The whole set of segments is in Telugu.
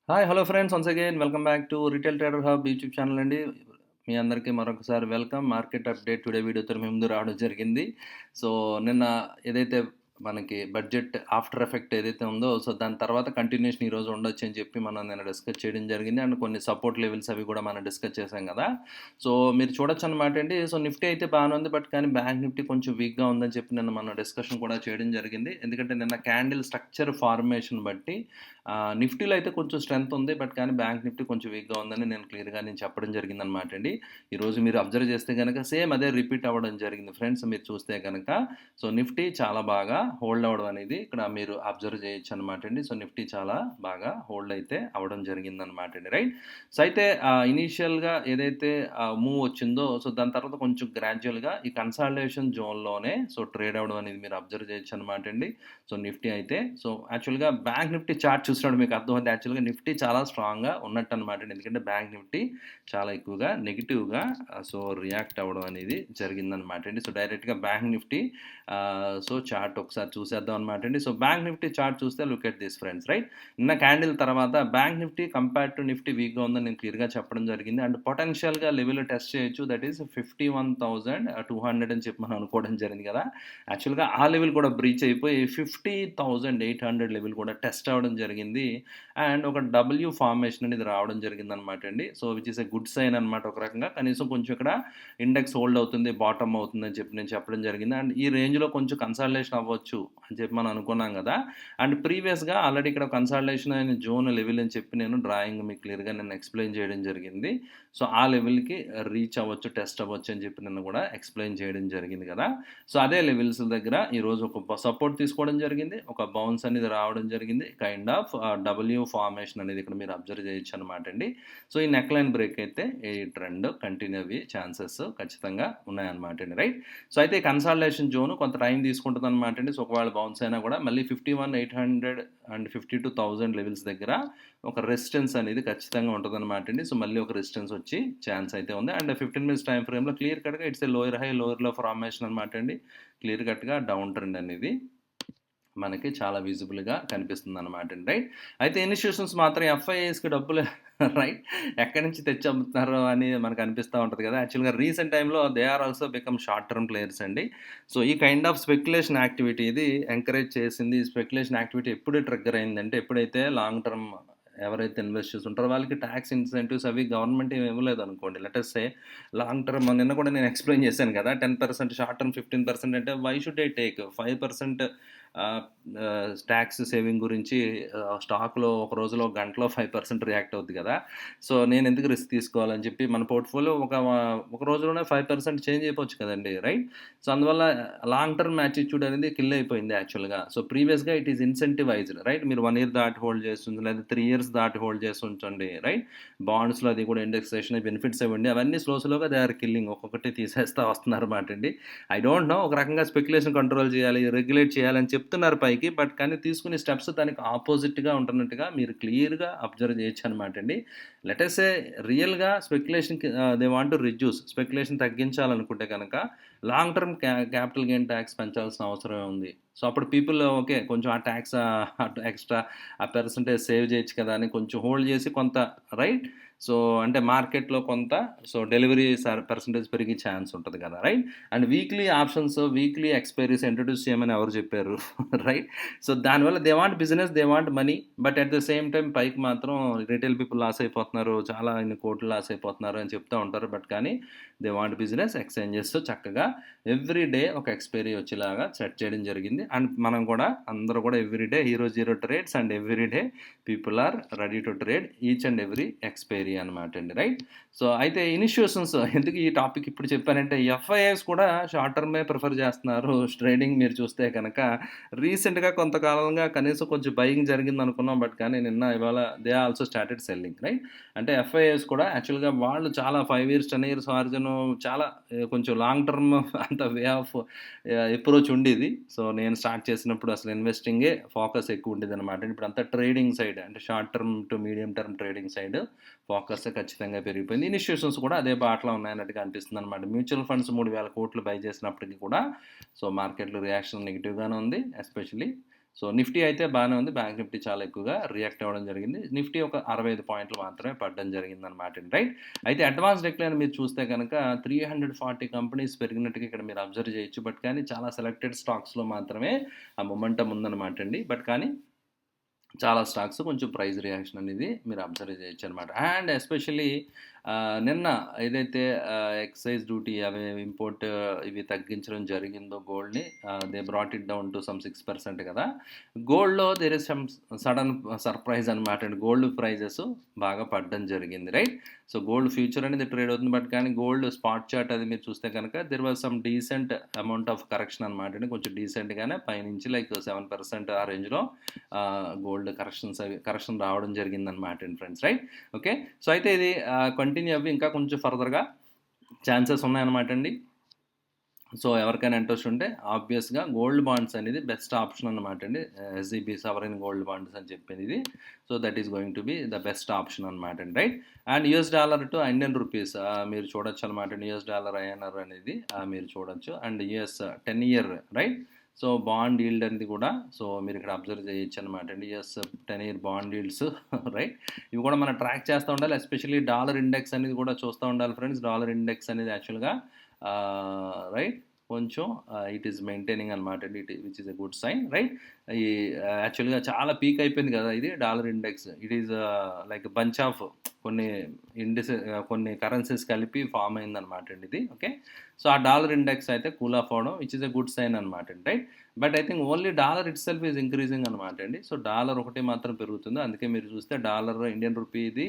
Hi! Hello friends. Once again welcome back to retail trader hub YouTube channel అండి. మీ అందరికీ మరొకసారి వెల్కమ్. మార్కెట్ అప్డేట్ టుడే వీడియోతో మీ ముందు రావడం జరిగింది. సో, నిన్న ఏదైతే మనకి బడ్జెట్ ఆఫ్టర్ ఎఫెక్ట్ ఏదైతే ఉందో, సో దాని తర్వాత కంటిన్యూషన్ ఈరోజు ఉండొచ్చు అని చెప్పి మనం నిన్న డిస్కస్ చేయడం జరిగింది. అండ్ కొన్ని సపోర్ట్ లెవెల్స్ అవి కూడా మనం డిస్కస్ చేసాం కదా! సో, మీరు చూడొచ్చనమాట అండి. సో, నిఫ్టీ అయితే బానే ఉంది. బట్ కానీ బ్యాంక్ నిఫ్టీ కొంచెం వీక్‌గా ఉందని చెప్పి నిన్న మనం డిస్కషన్ కూడా చేయడం జరిగింది. ఎందుకంటే నిన్న క్యాండిల్ స్ట్రక్చర్ ఫార్మేషన్ బట్టి నిఫ్టీలో అయితే కొంచెం స్ట్రెంత్ ఉంది. బట్ కానీ బ్యాంక్ నిఫ్టీ కొంచెం వీక్‌గా ఉందని నేను చెప్పడం జరిగిందనమాట అండి. ఈరోజు మీరు అబ్జర్వ్ చేస్తే గనక సేమ్ అదే రిపీట్ అవ్వడం జరిగింది ఫ్రెండ్స్. మీరు చూస్తే గనక సో, నిఫ్టీ చాలా బాగా హోల్డ్ అవ్వడం అనేది ఇక్కడ మీరు అబ్జర్వ్ చేయొచ్చనమాట అండి. సో, నిఫ్టీ చాలా బాగా హోల్డ్ అయితే అవ్వడం జరిగిందనమాట అండి. రైట్. సో, అయితే ఇనీషియల్‌గా ఏదైతే మూవ్ వచ్చిందో సో, దాని తర్వాత కొంచెం గ్రాడ్యుయల్‌గా ఈ కన్సాలిడేషన్ జోన్‌లోనే సో, ట్రేడ్ అవ్వడం అనేది మీరు అబ్జర్వ్ చేయొచ్చనమాట అండి. సో, నిఫ్టీ అయితే సో, యాక్చువల్‌గా బ్యాంక్ నిఫ్టీ చార్ట్ చూసినప్పుడు మీకు అర్థమవుతుంది. యాక్చువల్‌గా నిఫ్టీ చాలా స్ట్రాంగ్‌గా ఉన్నట్టనమాట. ఎందుకంటే బ్యాంక్ నిఫ్టీ చాలా ఎక్కువగా నెగెటివ్‌గా సో, రియాక్ట్ అవ్వడం అనేది జరిగిందనమాట అండి. సో, డైరెక్ట్‌గా బ్యాంక్ నిఫ్టీ సో, చార్ట్ ఒకసారి చూసేద్దాం అనమాట అండి. సో, బ్యాంక్ నిఫ్టీ చార్ట్ చూస్తే look at this friends. Right. నిన్న క్యాండిల్ తర్వాత bank Nifty compare to Nifty వీక్‌గా ఉందని నేను క్లియర్‌గా చెప్పడం జరిగింది. అండ్ పొటెన్షియల్‌గా లెవెల్ టెస్ట్ చేయొచ్చు. దట్ ఈస్ 51,200 అని చెప్పి మనం అనుకోవడం జరిగింది కదా! యాక్చువల్‌గా ఆ లెవెల్ కూడా బ్రీచ్ అయిపోయి 50,800 లెవెల్ కూడా టెస్ట్ అవ్వడం జరిగింది. అండ్ ఒక డబ్ల్యూ ఫార్మేషన్ అనేది రావడం జరిగిందనమాట అండి. So, which is a good sign అనమాట ఒక రకంగా. కనీసం కొంచెం ఇక్కడ ఇండెక్స్ హోల్డ్ అవుతుంది, బాటమ్ అవుతుందని చెప్పి నేను చెప్పడం జరిగింది. అండ్ ఈ రేంజ్‌లో కొంచెం కన్సాలిడేషన్ అవ్వచ్చు అని చెప్పి మనం అనుకున్నాం కదా! అండ్ ప్రీవియస్‌గా ఆల్రెడీ ఇక్కడ కన్సాలిడేషన్ అయిన జోన్ లెవెల్ అని చెప్పి నేను డ్రాయింగ్ మీకు క్లియర్‌గా నేను ఎక్స్‌ప్లెయిన్ చేయడం జరిగింది. సో, ఆ లెవెల్‌కి రీచ్ అవ్వచ్చు, టెస్ట్ అవ్వచ్చు అని చెప్పి నిన్న కూడా ఎక్స్‌ప్లెయిన్ చేయడం జరిగింది కదా! సో, అదే లెవెల్స్ దగ్గర ఈరోజు ఒక సపోర్ట్ తీసుకోవడం జరిగింది. ఒక బౌన్స్ అనేది రావడం జరిగింది. కైండ్ ఆఫ్ డబ్ల్యూ ఫార్మేషన్ అనేది ఇక్కడ మీరు అబ్జర్వ్ చేయొచ్చనమాట అండి. సో, ఈ నెక్ లైన్ బ్రేక్ అయితే ఈ ట్రెండ్ కంటిన్యూ అయ్యే ఛాన్సెస్ ఖచ్చితంగా ఉన్నాయన్నమాట అండి. రైట్. సో, అయితే కన్సాలిడేషన్ జోన్ కొంత టైం తీసుకుంటుందన్నమాట అండి. సో, ఒకవేళ బౌన్స్ అయినా కూడా మళ్ళీ 51,800 అండ్ 52,000 లెవెల్స్ దగ్గర ఒక రెసిస్టెన్స్ అనేది ఖచ్చితంగా ఉంటుందన్నమాట అండి. సో, మళ్ళీ ఒక రెసిస్టెన్స్ వచ్చి ఛాన్స్ అయితే ఉంది. అండ్ 15 మినిట్స్ టైమ్ ఫ్రేమ్‌లో క్లియర్ కట్‌గా it's a lower high, lower లో ఫార్మేషన్ అనమాట అండి. క్లియర్ కట్‌గా డౌన్ ట్రెండ్ అనేది మనకి చాలా విజిబుల్‌గా కనిపిస్తుందనమాట అండి. రైట్. అయితే ఇన్‌స్టిట్యూషన్స్ మాత్రం ఎఫ్ఐఐస్‌కి డబ్బులు రైట్ ఎక్కడి నుంచి తెచ్చి అమ్ముతున్నారో అని మనకు అనిపిస్తా ఉంటది కదా! యాక్చువల్‌గా రీసెంట్ టైమ్‌లో they are also become short term players అండి. సో, ఈ కైండ్ ఆఫ్ స్పెక్యులేషన్ యాక్టివిటీ ఇది ఎంకరేజ్ చేసింది. ఈ స్పెక్యులేషన్ యాక్టివిటీ ఎప్పుడు ట్రిగ్గర్ అయిందంటే ఎప్పుడైతే లాంగ్ టర్మ్ ఎవరైతే ఇన్వెస్ట్ చేస్తుంటారో వాళ్ళకి టాక్స్ ఇన్సెంటివ్స్ అవి గవర్నమెంట్ ఏమి ఇవ్వలేదనుకోండి. Let us say long term నిన్న కూడా నేను ఎక్స్‌ప్లెయిన్ చేశాను కదా! 10% షార్ట్ టర్మ్, 15% అంటే వై షుడ్ ఐ టేక్ 5% ఆహ్, టాక్స్ సేవింగ్ గురించి స్టాక్‌లో ఒక రోజులో, ఒక గంటలో 5% రియాక్ట్ అవుద్ది కదా! సో, నేనెందుకు రిస్క్ తీసుకోవాలని చెప్పి మన పోర్ట్‌ఫోలియో ఒక రోజులోనే 5% చేంజ్ అయిపోవచ్చు కదండీ! రైట్. సో, అందువల్ల లాంగ్ టర్మ్ యాటిట్యూడ్ అనేది కిల్ అయిపోయింది యాక్చువల్‌గా. సో, ప్రీవియస్‌గా ఇట్ ఈస్ ఇన్సెంటివైజ్డ్ రైట్. మీరు 1 ఇయర్ దాటి హోల్డ్ చేసి లేదా 3 ఇయర్స్ దాటి హోల్డ్ చేసి ఉంచండి. రైట్. బాండ్స్‌లో అది కూడా ఇండెక్సేషన్ బెనిఫిట్స్ ఇవ్వండి. అవన్నీ స్లోగా దే ఆర్ కిల్లింగ్. ఒక్కొక్కటి తీసేస్తా వస్తున్నారన్నమాట అండి. ఐ డోంట్ నో ఒక రకంగా స్పెక్యులేషన్ కంట్రోల్ చేయాలి, రెగ్యులేట్ చేయాలని చెప్తున్నారు పైకి. బట్ కానీ తీసుకునే స్టెప్స్ దానికి ఆపోజిట్‌గా ఉంటున్నట్టుగా మీరు క్లియర్‌గా అబ్జర్వ్ చేయొచ్చనమాట అండి. లెట్ అస్ సే రియల్‌గా స్పెక్యులేషన్‌కి they want to reduce speculation తగ్గించాలనుకుంటే గనక long term capital gain tax పెంచాల్సిన అవసరమే ఉంది. సో, అప్పుడు పీపుల్ ఓకే. కొంచెం ఆ టాక్స్ ఎక్స్‌ట్రా ఆ పర్సెంటేజ్ సేవ్ చేయొచ్చు కదా! అని కొంచెం హోల్డ్ చేసి కొంత రైట్. సో, అంటే మార్కెట్‌లో కొంత సో, డెలివరీ పర్సెంటేజ్ పెరిగే ఛాన్స్ ఉంటది కదా! Right. And weekly options, weekly expiries introduce చేయమని ఎవరు చెప్పారు? రైట్. సో, దానివల్ల they want business, they want money. But at the same time పైకి మాత్రం రిటైల్ పీపుల్ లాస్ అయిపోతున్నారు. చాలా ఇన్ని కోట్లు లాస్ అయిపోతున్నారు అని చెప్తా ఉంటారు. బట్ కానీ దే వాంట్ బిజినెస్, ఎక్స్‌చేంజెస్ చక్కగా ఎవ్రీ డే ఒక ఎక్స్‌పైరీ వచ్చేలాగా సెట్ చేయడం జరిగింది. అండ్ మనం కూడా అందరూ కూడా every day hero zero trades and every day people are ready to trade each and every expiry అనమాట అండి. రైట్. సో, అయితే ఇనిషియేషన్స్ ఎందుకు ఈ టాపిక్ ఇప్పుడు చెప్పానంటే ఎఫ్ఐఐస్ కూడా షార్ట్ టర్మే ప్రిఫర్ చేస్తున్నారు. ట్రేడింగ్ మీరు చూస్తే కనుక రీసెంట్‌గా కొంతకాలంగా కనీసం కొంచెం బయింగ్ జరిగిందనుకున్నాం. బట్ కానీ నిన్న, ఇవాళ they also started selling right. అంటే ఎఫ్ఐఐస్ కూడా యాక్చువల్‌గా వాళ్ళు చాలా 5 ఇయర్స్, 10 ఇయర్స్ హారిజన్ చాలా కొంచెం లాంగ్ టర్మ్ అంత వే ఆఫ్ అప్రోచ్ ఉండేది. సో, నేను స్టార్ట్ చేసినప్పుడు అసలు ఇన్వెస్టింగే ఫోకస్ ఎక్కువ ఉండేదనమాట. ఇప్పుడంతా ట్రేడింగ్ సైడ్ అంటే short term two medium term trading side focus ఖచ్చితంగా పెరిగిపోయింది. ఇనిషియేషన్స్ కూడా అదే బాటలో ఉన్నాయన్నట్టుగా అనిపిస్తుందనమాట. మ్యూచువల్ ఫండ్స్ 3,000 కోట్లు బై చేసినప్పటికి కూడా సో, మార్కెట్‌లో రియాక్షన్ నెగెటివ్‌గానే ఉంది. ఎస్పెషల్లీ సో నిఫ్టీ అయితే బాగానే ఉంది. బ్యాంక్ నిఫ్టీ చాలా ఎక్కువగా రియాక్ట్ అవ్వడం జరిగింది. నిఫ్టీ ఒక 65 పాయింట్లు మాత్రమే పడడం జరిగిందనమాట అండి. రైట్. అయితే అడ్వాన్స్ డిక్లైన్ మీరు చూస్తే కనుక 340 కంపెనీస్ పెరిగినట్టుగా ఇక్కడ మీరు అబ్జర్వ్ చేయొచ్చు. బట్ కానీ చాలా సెలెక్టెడ్ స్టాక్స్‌లో మాత్రమే ఆ మొమెంటమ్ ఉందనమాట అండి. బట్ కానీ చాలా స్టాక్స్ కొంచెం ప్రైస్ రియాక్షన్ అనేది మీరు అబ్జర్వ్ చేయొచ్చు అనమాట. అండ్ ఎస్పెషల్లీ నిన్న ఏదైతే ఎక్సైజ్ డ్యూటీ అవి ఇంపోర్ట్ ఇవి తగ్గించడం జరిగిందో గోల్డ్ని, they brought it down to some 6% కదా. గోల్డ్లో there is some sudden surprise అనమాట అండి. గోల్డ్ ప్రైజెస్ బాగా పడడం జరిగింది. రైట్. సో గోల్డ్ ఫ్యూచర్ అనేది ట్రేడ్ అవుతుంది. బట్ కానీ గోల్డ్ స్పాట్ చార్ట్ అది మీరు చూస్తే కనుక there was some decent amount of correction అనమాట అండి. కొంచెం డీసెంట్గానే పైనుంచి లైక్ 7% ఆ రేంజ్లో గోల్డ్ కరెక్షన్ రావడం జరిగిందనమాట అండి ఫ్రెండ్స్. రైట్. ఓకే. సో అయితే ఇది కంటిన్యూ అవ్వి ఇంకా కొంచెం ఫర్దర్గా ఛాన్సెస్ ఉన్నాయన్నమాట అండి. సో ఎవరికైనా ఇంట్రెస్ట్ ఉంటే ఆబ్వియస్గా గోల్డ్ బాండ్స్ అనేది బెస్ట్ ఆప్షన్ అనమాట అండి. ఎస్జీబీ సవరైన్ గోల్డ్ బాండ్స్ అని చెప్పింది ఇది. So that is going to be the best option అనమాట అండి. Right. And US dollar to Indian rupees మీరు చూడొచ్చు అనమాట అండి. యూఎస్ డాలర్ ఐఎన్ఆర్ అనేది మీరు చూడొచ్చు. And US 10 year right. So bond yield అనేది కూడా సో మీరు ఇక్కడ అబ్జర్వ్ చేయొచ్చు అనమాట అండి. US 10 year bond yields right. ఇవి కూడా మనం ట్రాక్ చేస్తూ ఉండాలి. ఎస్పెషల్లీ డాలర్ ఇండెక్స్ అనేది కూడా చూస్తూ ఉండాలి ఫ్రెండ్స్. డాలర్ ఇండెక్స్ అనేది యాక్చువల్గా రైట్ కొంచెం ఇట్ ఈస్ మెయింటైనింగ్ అనమాట అండి. Which is a good sign. Right. ఈ యాక్చువల్గా చాలా పీక్ అయిపోయింది కదా ఇది dollar index. It is like bunch of కొన్ని కరెన్సీస్ కలిపి ఫామ్ అయిందనమాట అండి ఇది. ఓకే. సో ఆ డాలర్ ఇండెక్స్ అయితే కూల్ ఆఫ్ అవడం which is a good sign అనమాట అండి. Right. But I think only dollar itself is increasing అనమాట అండి. సో డాలర్ ఒకటి మాత్రం పెరుగుతుంది. అందుకే మీరు చూస్తే డాలర్ ఇండియన్ రూపీ ఇది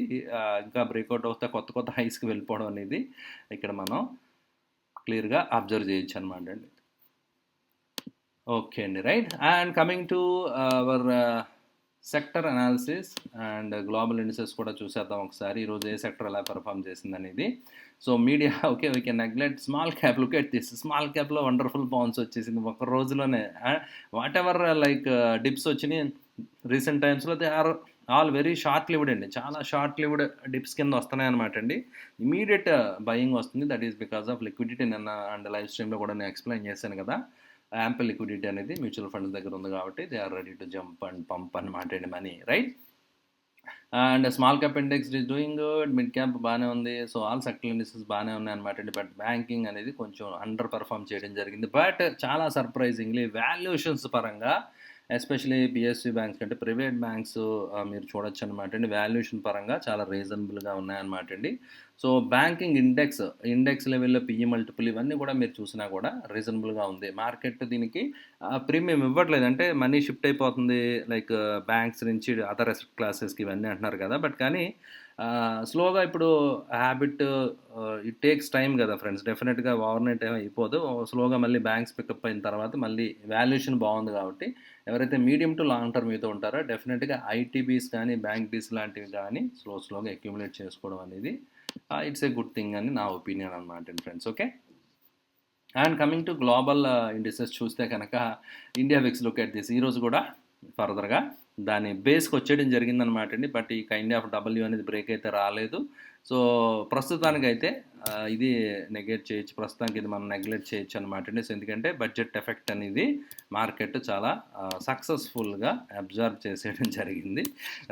ఇంకా బ్రేక్అవుట్ అవుతే కొత్త కొత్త హైస్కి వెళ్ళిపోవడం అనేది ఇక్కడ మనం క్లియర్గా అబ్జర్వ్ చేయొచ్చు అనమాట అండి. ఓకే అండి. Right. And coming to our sector analysis and global indices కూడా చూసేద్దాం ఒకసారి. ఈరోజు ఏ సెక్టర్ ఎలా పెర్ఫామ్ చేసింది అనేది. So media okay we can neglect small cap. Look at this. Small క్యాప్లో వండర్ఫుల్ బౌన్స్ వచ్చేసింది ఒక రోజులోనే. వాట్ ఎవర్ లైక్ డిప్స్ వచ్చినాయి రీసెంట్ టైమ్స్లో they are all very short lived అండి. చాలా షార్ట్ లివ్డ్ డిప్స్ కింద వస్తున్నాయి అనమాట అండి. ఇమీడియట్ బయింగ్ వస్తుంది. That is because of liquidity. నిన్న అండ్ లైవ్ స్ట్రీమ్లో కూడా నేను ఎక్స్ప్లెయిన్ చేశాను కదా. యాంపుల్ లిక్విడిటీ అనేది మ్యూచువల్ ఫండ్స్ దగ్గర ఉంది కాబట్టి they are ready to jump and pump అనమాట అండి money. Right. And small cap index is doing good. Mid cap బాగానే ఉంది. సో ఆల్ సెక్టర్ ఇండెక్సెస్ బాగానే ఉన్నాయి అనమాట అండి. బట్ బ్యాంకింగ్ అనేది కొంచెం అండర్ పర్ఫామ్ చేయడం జరిగింది. బట్ చాలా సర్ప్రైజింగ్లీ వాల్యుయేషన్స్ పరంగా ఎస్పెషలీ పిఎస్యూ బ్యాంక్స్ కంటే ప్రైవేట్ బ్యాంక్స్ మీరు చూడొచ్చు అనమాట అండి. వాల్యుయేషన్ పరంగా చాలా రీజనబుల్గా ఉన్నాయన్నమాట అండి. సో బ్యాంకింగ్ ఇండెక్స్ లెవెల్లో పిఈ మల్టిపుల్ ఇవన్నీ కూడా మీరు చూసినా కూడా రీజనబుల్గా ఉంది. మార్కెట్ దీనికి ప్రీమియం ఇవ్వట్లేదు. అంటే మనీ షిఫ్ట్ అయిపోతుంది లైక్ బ్యాంక్స్ నుంచి అదర్ అసెట్ క్లాసెస్కి ఇవన్నీ అంటున్నారు కదా. బట్ కానీ స్లోగా ఇప్పుడు హ్యాబిట్ ఇట్ టేక్స్ టైం కదా ఫ్రెండ్స్. డెఫినెట్గా ఓవర్నైట్ ఏమీ అయిపోదు. స్లోగా మళ్ళీ బ్యాంక్స్ పికప్ అయిన తర్వాత మళ్ళీ వాల్యుయేషన్ బాగుంది కాబట్టి ఎవరైతే మీడియం టు లాంగ్ టర్మ్ మీతో ఉంటారో డెఫినెట్గా ఐటీబీస్ కానీ బ్యాంక్ బీస్ లాంటివి కానీ స్లోగా అక్యూములేట్ చేసుకోవడం అనేది ఇట్స్ ఏ గుడ్ థింగ్ అని నా ఒపీనియన్ అనమాట friends. Okay. And coming to global indices చూస్తే కనుక India VIX look at this. ఈరోజు కూడా ఫర్దర్గా దాని బేస్కి వచ్చేయడం జరిగిందనమాట అండి. బట్ ఈ కైండ్ ఆఫ్ డబ్ల్యూ అనేది బ్రేక్ అయితే రాలేదు. సో ప్రస్తుతానికైతే ఇది నెగ్లెక్ట్ చేయొచ్చు. ప్రస్తుతానికి ఇది మనం నెగ్లెక్ట్ చేయొచ్చు అనమాట అండి. సో ఎందుకంటే బడ్జెట్ ఎఫెక్ట్ అనేది మార్కెట్ చాలా సక్సెస్ఫుల్గా అబ్జర్వ్ చేసేయడం జరిగింది.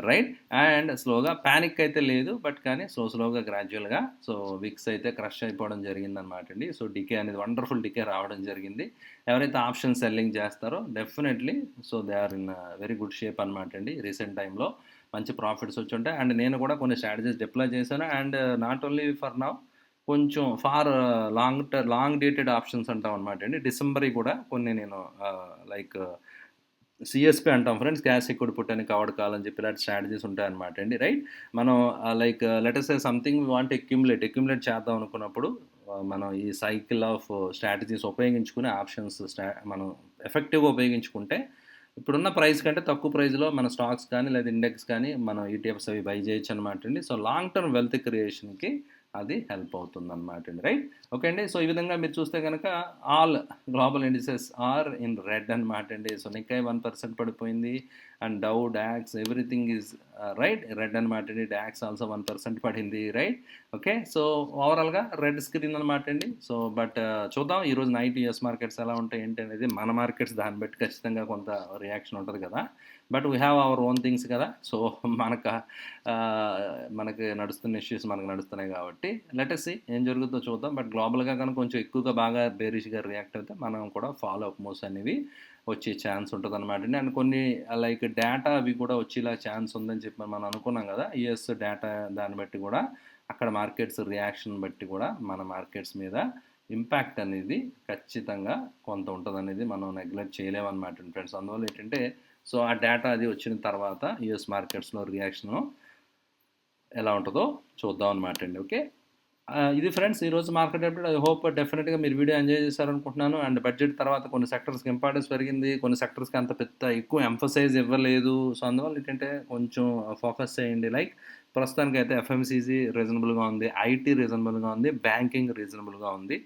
రైట్. అండ్ స్లోగా ప్యానిక్ అయితే లేదు. బట్ కానీ స్లోగా గ్రాడ్యువల్గా సో విక్స్ అయితే క్రష్ అయిపోవడం జరిగిందనమాట అండి. సో డికే అనేది వండర్ఫుల్ డికే రావడం జరిగింది. ఎవరైతే ఆప్షన్ సెల్లింగ్ చేస్తారో definitely so they are in very good shape అనమాట అండి. రీసెంట్ టైంలో మంచి ప్రాఫిట్స్ వచ్చి ఉంటాయి. అండ్ నేను కూడా కొన్ని స్ట్రాటజీస్ డిప్లాయ్ చేశాను. And not only for now కొంచెం ఫార్ లాంగ్ డేటెడ్ ఆప్షన్స్ అంటాం అనమాట అండి. డిసెంబర్ కూడా కొన్ని నేను లైక్ సిఎస్పి అంటాం ఫ్రెండ్స్, క్యాష్ సెక్యూర్డ్ పుట్ అని కవర్డ్ కాల్ అని చెప్పి ఇలాంటి స్ట్రాటజీస్ ఉంటాయన్నమాట అండి. రైట్. మనం like letters say something want accumulate చేద్దాం అనుకున్నప్పుడు మనం ఈ సైకిల్ ఆఫ్ స్ట్రాటజీస్ ఉపయోగించుకుని ఆప్షన్స్ మనం ఎఫెక్టివ్గా ఉపయోగించుకుంటే ఇప్పుడున్న ప్రైస్ కంటే తక్కువ ప్రైస్లో మన స్టాక్స్ కానీ లేదా ఇండెక్స్ కానీ మనం ఈటీఎఫ్స్ అవి బై చేయొచ్చు అనమాట అండి. సో లాంగ్ టర్మ్ వెల్త్ క్రియేషన్కి అది హెల్ప్ అవుతుంది అనమాట అండి. రైట్. ఓకే అండి. సో ఈ విధంగా మీరు చూస్తే కనుక all global indices are in red అనమాట అండి. సో నిక్కై 1% పడిపోయింది. And Dow DAX everything is right red అనమాట అండి. డాక్స్ ఆల్సో 1% పడింది, రైట్. ఓకే, సో ఓవరాల్గా రెడ్ స్క్రీన్ అనమాట అండి. సో బట్ చూద్దాం ఈరోజు నైట్ యూఎస్ మార్కెట్స్ ఎలా ఉంటాయి ఏంటి అనేది. మన మార్కెట్స్ దాన్ని బట్టి ఖచ్చితంగా కొంత రియాక్షన్ ఉంటుంది కదా, but we have our own things కదా. సో మనకు మనకి నడుస్తున్న ఇష్యూస్ మనకు నడుస్తున్నాయి కాబట్టి లెటెస్ ఏం జరుగుతుందో చూద్దాం. బట్ గ్లోబల్గా కనుక కొంచెం ఎక్కువగా బాగా బేరిష్గా రియాక్ట్ అయితే మనం కూడా ఫాలో అప్ మూవ్స్ అనేవి వచ్చే ఛాన్స్ ఉంటుంది అనమాట అండి. అండ్ కొన్ని లైక్ డేటా అవి కూడా వచ్చేలా ఛాన్స్ ఉందని చెప్పి మనం అనుకున్నాం కదా. యూఎస్ డేటా దాన్ని బట్టి కూడా అక్కడ మార్కెట్స్ రియాక్షన్ బట్టి కూడా మన మార్కెట్స్ మీద ఇంపాక్ట్ అనేది ఖచ్చితంగా కొంత ఉంటుంది అనేది మనం నెగ్లెక్ట్ చేయలేమన్నమాట ఫ్రెండ్స్. అందువల్ల ఏంటంటే సో ఆ డేటా అది వచ్చిన తర్వాత యూఎస్ మార్కెట్స్లో రియాక్షను ఎలా ఉంటుందో చూద్దాం అనమాట అండి. ఓకే, ఇది ఫ్రెండ్స్ ఈరోజు మార్కెట్ అప్డేట్. ఐ హోప్ డెఫినెట్గా మీరు వీడియో ఎంజాయ్ చేశారనుకుంటున్నాను. అండ్ బడ్జెట్ తర్వాత కొన్ని సెక్టర్స్కి ఇంపార్టెన్స్ పెరిగింది, కొన్ని సెక్టర్స్కి అంత పెద్ద ఎక్కువ ఎంఫసైజ్ ఇవ్వలేదు. సో అందువల్ల ఏంటంటే కొంచెం ఫోకస్ చేయండి. లైక్ ప్రస్తుతానికి అయితే ఎఫ్ఎంసీజీ రీజనబుల్గా ఉంది, ఐటీ రీజనబుల్గా ఉంది, బ్యాంకింగ్ రీజనబుల్గా ఉంది,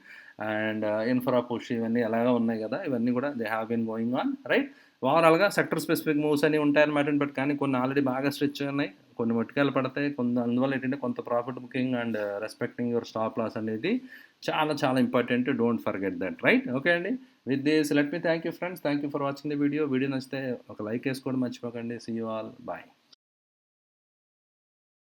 అండ్ ఇన్ఫ్రా పుష్ ఇవన్నీ ఎలాగా ఉన్నాయి కదా, ఇవన్నీ కూడా they have been going on, right. ఓవరాల్గా సెక్టర్ స్పెసిఫిక్ మూవ్స్ అని ఉంటాయన్నమాట. బట్ కానీ కొన్ని ఆల్రెడీ బాగా స్ట్రెచ్ ఉన్నాయి, కొన్ని మట్టుకాయలు పడతాయి, కొన్ని అందువల్ల ఏంటంటే కొంత profit booking and respecting your stop loss అనేది చాలా చాలా important. Don't forget that, right. Okay అండి, with this let me thank you friends, thank you for watching the video. Video నచ్చితే ఒక లైక్ వేసుకోవడం మర్చిపోకండి. See you all, bye.